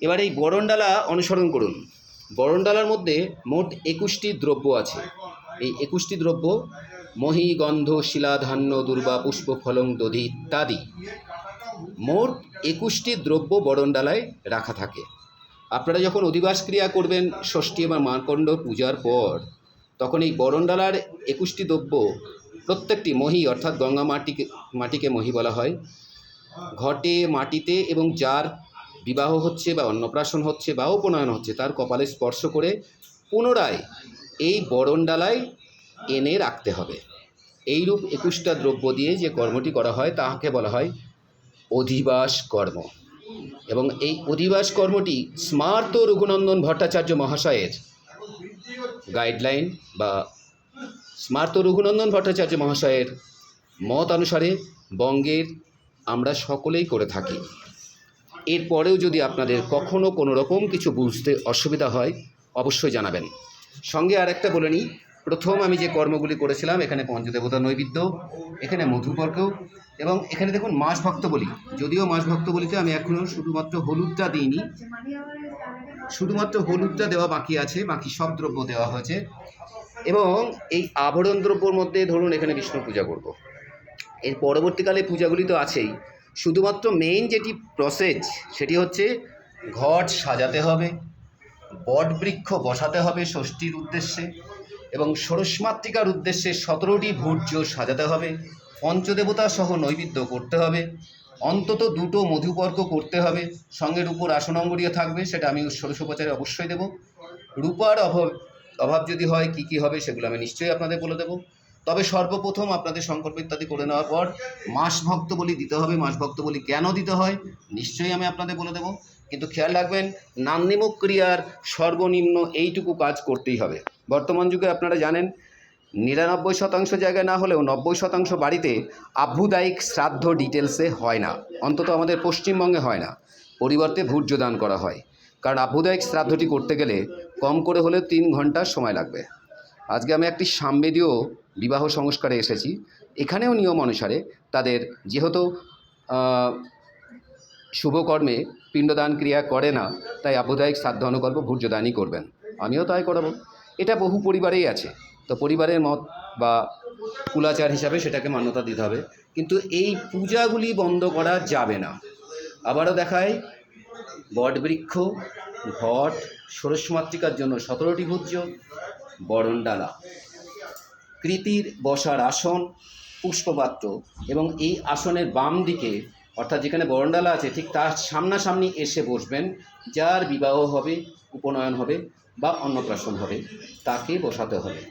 এবার এই বরণডালা অনুসরণ করুন। বরণডালার মধ্যে মোট 21টি দ্রব্য আছে। এই 21টি দ্রব্য মহি, গন্ধ, শিলা, ধান্য, দুর্বা, পুষ্প, ফলং, দধি ইত্যাদি মোট 21টি দ্রব্য বরণডালায় রাখা থাকে। আপনারা যখন অধিবাস ক্রিয়া করবেন ষষ্ঠী বা মার্কণ্ড পূজার পর, তখন এই বরণডালার 21টি দ্রব্য প্রত্যেকটি মহি অর্থাৎ গঙ্গা মাটিকে মহি বলা হয়, ঘটে মাটিতে এবং যার বিবাহ হচ্ছে বা অন্নপ্রাশন হচ্ছে বা উপনয়ন হচ্ছে তার কপালে স্পর্শ করে পুনরায় এই বরণডালায় এনে রাখতে হবে। এইরূপ 21টা দ্রব্য দিয়ে যে কর্মটি করা হয় তাহাকে বলা হয় অধিবাস কর্ম। এবং এই অধিবাস কর্মটি স্মার্ত রঘুনন্দন ভট্টাচার্য মহাশয়ের গাইডলাইন বা স্মার্ত রঘুনন্দন ভট্টাচার্য মহাশয়ের মত অনুসারে বঙ্গের আমরা সকলেই করে থাকি। এরপরেও যদি আপনাদের কখনও কোনো রকম কিছু বুঝতে অসুবিধা হয় অবশ্যই জানাবেন। সঙ্গে আর একটা বলে নিই, প্রথম আমি যে কর্মগুলি করেছিলাম, এখানে পঞ্চদেবতা নৈবেদ্য, এখানে মধুপর্ক এবং এখানে দেখুন মাস ভক্ত বলি। যদিও মাস ভক্ত বলিতে আমি এখনও শুধুমাত্র হলুদটা দিইনি, শুধুমাত্র হলুদটা দেওয়া বাকি আছে, বাকি সব দ্রব্য দেওয়া হয়েছে। এবং এই আভরণ দ্রব্যর মধ্যে ধরুন এখানে বিষ্ণু পূজা করব। এর পরবর্তীকালে পূজাগুলি তো আছেই, শুধুমাত্র মেইন যেটি প্রসেস সেটি হচ্ছে ঘট সাজাতে হবে, বট বৃক্ষ বসাতে হবে ষষ্ঠীর উদ্দেশ্যে এবং ষোড়শমাতৃকার উদ্দেশ্যে 17টি ভূর্য সাজাতে হবে, পঞ্চদেবতা সহ নৈবেদ্য করতে হবে, অন্তত 2টো মধুপর্ক করতে হবে, সঙ্গে রূপোর আসনঙ্গরীয় থাকবে, সেটা আমি ষোড়শোপচারে অবশ্যই দেব। রূপার অভাব যদি হয় কি কি হবে সেগুলো আমি নিশ্চয়ই আপনাদের বলে দেবো। তবে সর্বপ্রথম আপনাদের সংকল্প ইত্যাদি করে নেওয়ার পর মাস ভক্ত বলি দিতে হবে। মাস ভক্ত বলি কেন দিতে হয় নিশ্চয়ই আমি আপনাদের বলে দেবো, কিন্তু খেয়াল রাখবেন নান্দিমুখ ক্রিয়ার সর্বনিম্ন এইটুকু কাজ করতেই হবে। বর্তমান যুগে আপনারা জানেন 99% জায়গায় না হলেও 90% বাড়িতে আভ্যুদায়িক শ্রাদ্ধ ডিটেলসে হয় না, অন্তত আমাদের পশ্চিমবঙ্গে হয় না। পরিবর্তে ভূর্য দান করা হয়, কারণ আভ্যুদায়িক শ্রাদ্ধটি করতে গেলে কম করে হলেও 3 ঘন্টা সময় লাগবে। আজকে আমি একটি সামবেদীয় বিবাহ সংস্কারে এসেছি। এখানেও নিয়ম অনুসারে তাদের যেহেতু শুভকর্মে পিণ্ডদান ক্রিয়া করে না, তাই আভ্যুদায়িক শ্রাদ্ধ অনুকল্প ভূর্যদানই করবেন। আমিও তাই করাবো। এটা বহু পরিবারেই আছে, তো পরিবারের মত বা কুলাচার হিসাবে সেটাকে মান্যতা দিতে হবে, কিন্তু এই পূজাগুলি বন্ধ করা যাবে না। আবারও দেখায় বটবৃক্ষ, ঘট, ষোড়শমাতৃকার জন্য 17টি ভূর্য, বরণডালা, কৃতির বসার আসন, পুষ্পপাত্র এবং এই আসনের বাম দিকে অর্থাৎ যেখানে বরণডালা আছে ঠিক তার সামনাসামনি এসে বসবেন। যার বিবাহ হবে, উপনয়ন হবে বা অন্নপ্রাশন হবে তাকে বসাতে হবে।